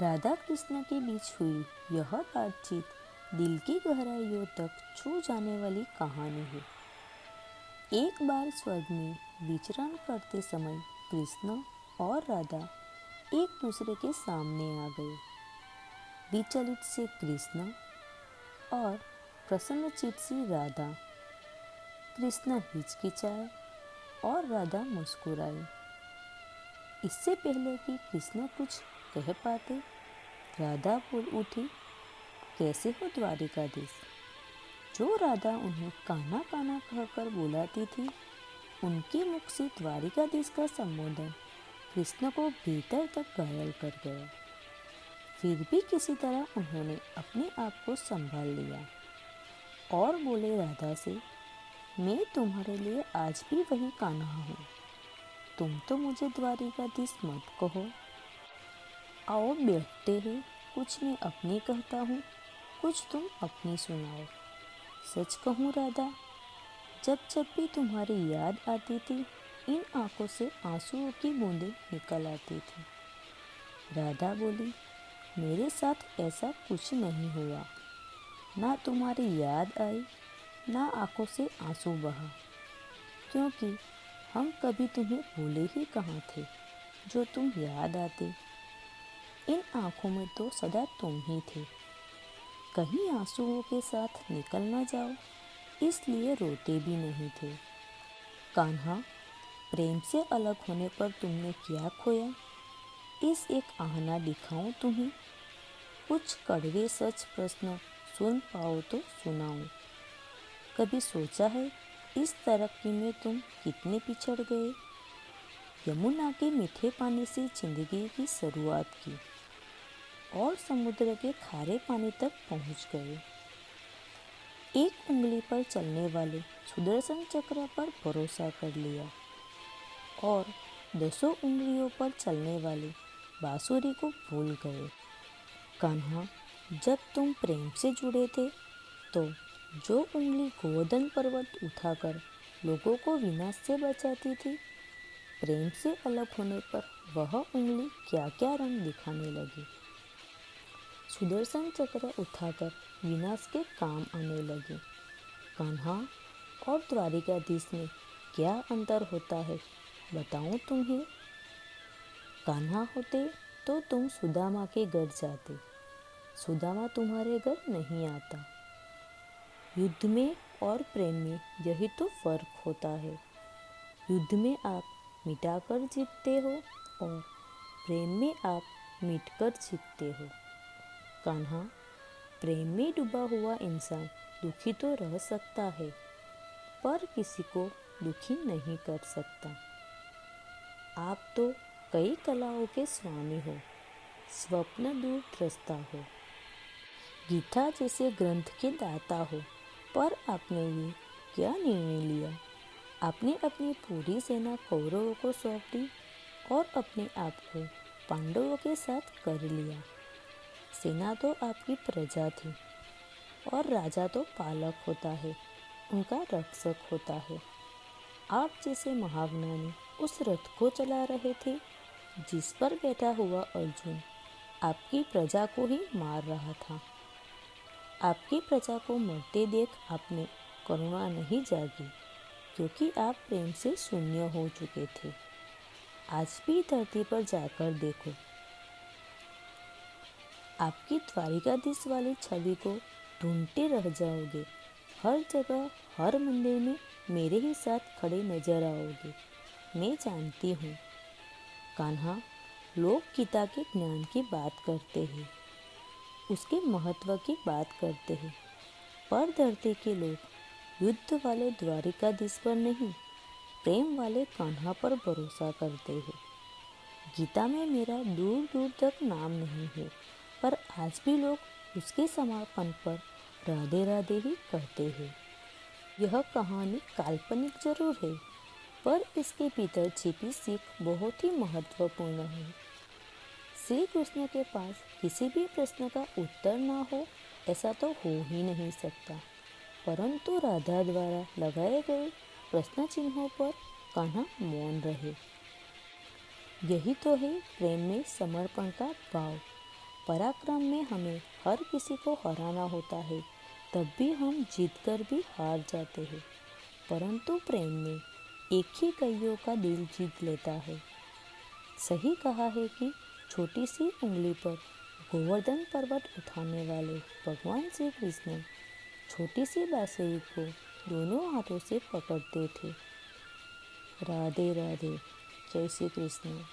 राधा कृष्ण के बीच हुई यह बातचीत दिल की गहराइयों तक छू जाने वाली कहानी है। एक बार स्वर्ग में विचरण करते समय कृष्ण और राधा एक दूसरे के सामने आ गए। विचलित से कृष्ण और प्रसन्नचित सी राधा। कृष्ण हिचकिचाए और राधा मुस्कुराई। इससे पहले कि कृष्ण कुछ कह पाते, राधा बोल उठी, कैसे हो द्वारिकाधीश? जो राधा उन्हें कान्हा कान्हा कहकर बुलाती थी, उनके मुख से द्वारिकाधीश का संबोधन कृष्ण को भीतर तक घायल कर गया। फिर भी किसी तरह उन्होंने अपने आप को संभाल लिया और बोले राधा से, मैं तुम्हारे लिए आज भी वही कान्हा हूँ। तुम तो मुझे द्वारिकाधीश मत कहो। आओ बैठते हैं, कुछ मैं अपनी कहता हूँ, कुछ तुम अपनी सुनाओ। सच कहूँ राधा, जब जब भी तुम्हारी याद आती थी, इन आंखों से आंसुओं की बूंदें निकल आती थी। राधा बोली, मेरे साथ ऐसा कुछ नहीं हुआ। ना तुम्हारी याद आई, ना आंखों से आंसू बहा, क्योंकि हम कभी तुम्हें भूले ही कहाँ थे जो तुम याद आते। इन आंखों में तो सदा तुम ही थे। कहीं आंसुओं के साथ निकल न जाओ, इसलिए रोते भी नहीं थे। कान्हा, प्रेम से अलग होने पर तुमने क्या खोया? इस एक आहना दिखाऊं तुम्हें। कुछ कड़वे सच प्रश्न सुन पाओ तो सुनाऊं। कभी सोचा है इस तरक्की में तुम कितने पिछड़ गए? यमुना के मीठे पानी से जिंदगी की शुरुआत की और समुद्र के खारे पानी तक पहुंच गए। एक उंगली पर चलने वाले सुदर्शन चक्र पर भरोसा कर लिया और 10 उंगलियों पर चलने वाली बांसुरी को भूल गए। कान्हा, जब तुम प्रेम से जुड़े थे तो जो उंगली गोवर्धन पर्वत उठाकर लोगों को विनाश से बचाती थी, प्रेम से अलग होने पर वह उंगली क्या क्या रंग दिखाने लगी। सुदर्शन चक्र उठाकर विनाश के काम आने लगी। कान्हा और द्वारिकाधीश में क्या अंतर होता है, बताऊं तुम्हें? कान्हा होते तो तुम सुदामा के घर जाते, सुदामा तुम्हारे घर नहीं आता। युद्ध में और प्रेम में यही तो फर्क होता है। युद्ध में आप मिटाकर जीतते हो और प्रेम में आप मिटकर जीतते हो। कान्हा, प्रेम में डूबा हुआ इंसान दुखी तो रह सकता है, पर किसी को दुखी नहीं कर सकता। आप तो कई कलाओं के स्वामी हो, स्वप्न दूर दृष्टा हो, गीता जैसे ग्रंथ के दाता हो, पर आपने ये क्या निर्णय लिया? आपने अपनी पूरी सेना कौरवों को सौंप दी और अपने आप को पांडवों के साथ कर लिया। सेना तो आपकी प्रजा थी और राजा तो पालक होता है, उनका रक्षक होता है। आप जैसे महाज्ञानी उस रथ को चला रहे थे जिस पर बैठा हुआ अर्जुन आपकी प्रजा को ही मार रहा था। आपकी प्रजा को मरते देख आपने करुणा नहीं जागी, क्योंकि आप प्रेम से शून्य हो चुके थे। आज भी धरती पर जाकर देखो, आपकी द्वारिकाधीश वाली छवि को ढूंढते रह जाओगे। हर जगह, हर मंदिर में मेरे ही साथ खड़े नजर आओगे। मैं जानती हूँ। कान्हा, लोग गीता के ज्ञान की बात करते हैं, उसके महत्व की बात करते हैं, पर धरती के लोग युद्ध वाले द्वारिकाधीश पर नहीं, प्रेम वाले कान्हा पर भरोसा करते हैं। गीता में मेरा दूर दूर तक नाम नहीं है, पर आज भी लोग उसके समर्पण पर राधे राधे ही कहते हैं। यह कहानी काल्पनिक जरूर है, पर इसके भीतर छिपी सीख बहुत ही महत्वपूर्ण है। श्री कृष्ण के पास किसी भी प्रश्न का उत्तर ना हो, ऐसा तो हो ही नहीं सकता, परंतु राधा द्वारा लगाए गए प्रश्न चिन्हों पर कान्हा मौन रहे। यही तो है प्रेम में समर्पण का भाव। पराक्रम में हमें हर किसी को हराना होता है, तब भी हम जीत कर भी हार जाते हैं। परंतु प्रेम में एक ही कईयों का दिल जीत लेता है। सही कहा है कि छोटी सी उंगली पर गोवर्धन पर्वत उठाने वाले भगवान श्री कृष्ण छोटी सी बांसुरी को दोनों हाथों से पकड़ते थे। राधे राधे। जय श्री कृष्ण।